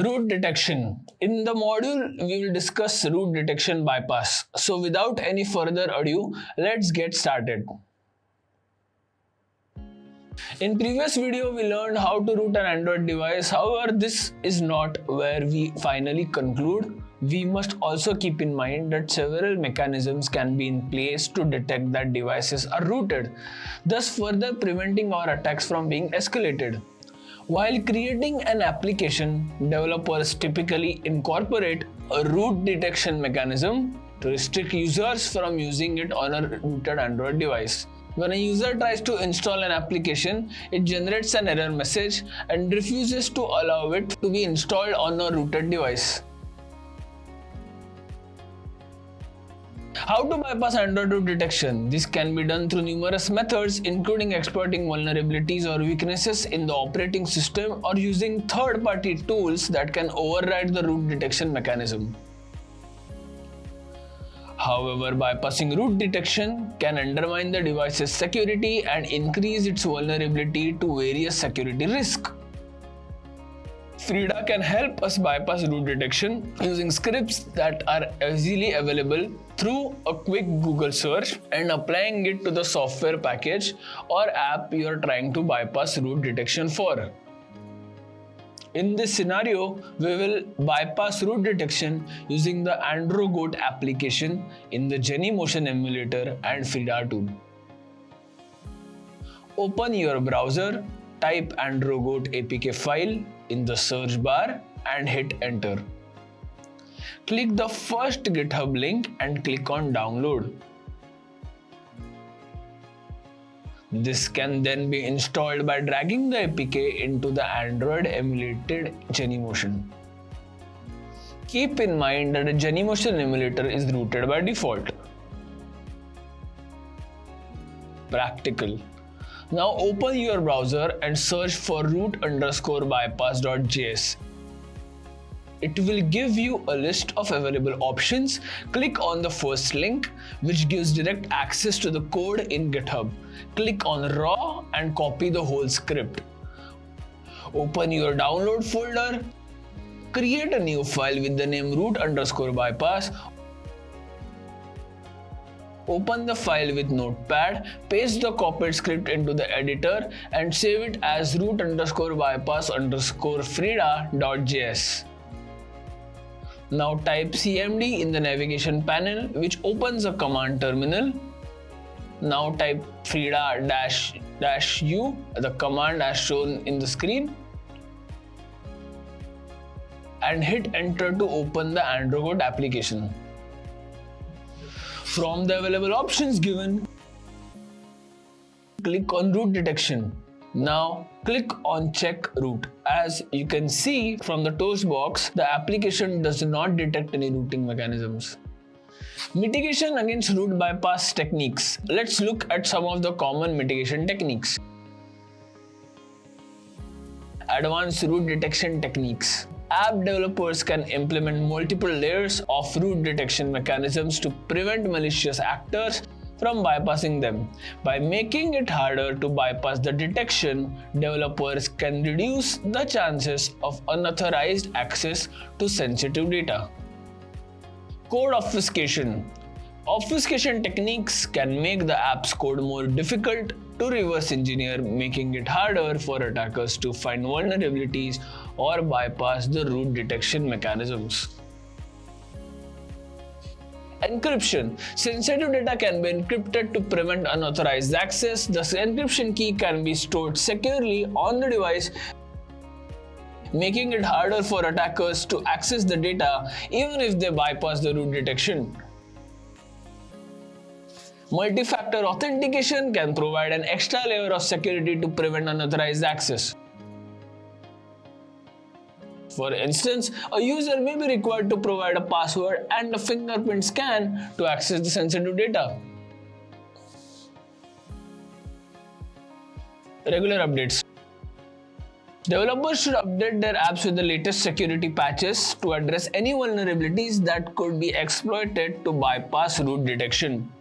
Root detection. In the module, we will discuss root detection bypass. So without any further ado, let's get started. In previous video, we learned how to root an Android device. However, this is not where we finally conclude. We must also keep in mind that several mechanisms can be in place to detect that devices are rooted, thus further preventing our attacks from being escalated. While creating an application, developers typically incorporate a root detection mechanism to restrict users from using it on a rooted Android device. When a user tries to install an application, it generates an error message and refuses to allow it to be installed on a rooted device. How to bypass Android root detection? This can be done through numerous methods, including exploiting vulnerabilities or weaknesses in the operating system or using third-party tools that can override the root detection mechanism. However, bypassing root detection can undermine the device's security and increase its vulnerability to various security risks. Frida can help us bypass root detection using scripts that are easily available through a quick Google search and applying it to the software package or app you are trying to bypass root detection for. In this scenario, we will bypass root detection using the AndroGoat application in the Genymotion emulator and Frida tool. Open your browser, type AndroGoat APK file in the search bar and hit enter. Click the first GitHub link and click on download. This can then be installed by dragging the APK into the Android emulated Genymotion. Keep in mind that a Genymotion emulator is rooted by default. Practical. Now open your browser and search for root_bypass.js. It will give you a list of available options. Click on the first link, which gives direct access to the code in GitHub. Click on raw and copy the whole script. Open your download folder. Create a new file with the name root_bypass. Open the file with Notepad, paste the copied script into the editor and save it as root_bypass_frida.js. Now type cmd in the navigation panel, which opens a command terminal. Now type frida-u, the command as shown in the screen, and hit enter to open the AndroGoat application. From the available options given, click on root detection. Now click on check root. As you can see from the toast box, the application does not detect any rooting mechanisms. Mitigation against root bypass techniques. Let's look at some of the common mitigation techniques. Advanced root detection techniques. App developers can implement multiple layers of root detection mechanisms to prevent malicious actors from bypassing them. By making it harder to bypass the detection, developers can reduce the chances of unauthorized access to sensitive data. Code obfuscation. Obfuscation techniques can make the app's code more difficult to reverse engineer, making it harder for attackers to find vulnerabilities or bypass the root detection mechanisms. Encryption. Sensitive data can be encrypted to prevent unauthorized access. The encryption key can be stored securely on the device, making it harder for attackers to access the data even if they bypass the root detection. Multi-factor authentication can provide an extra layer of security to prevent unauthorized access. For instance, a user may be required to provide a password and a fingerprint scan to access the sensitive data. Regular updates. Developers should update their apps with the latest security patches to address any vulnerabilities that could be exploited to bypass root detection.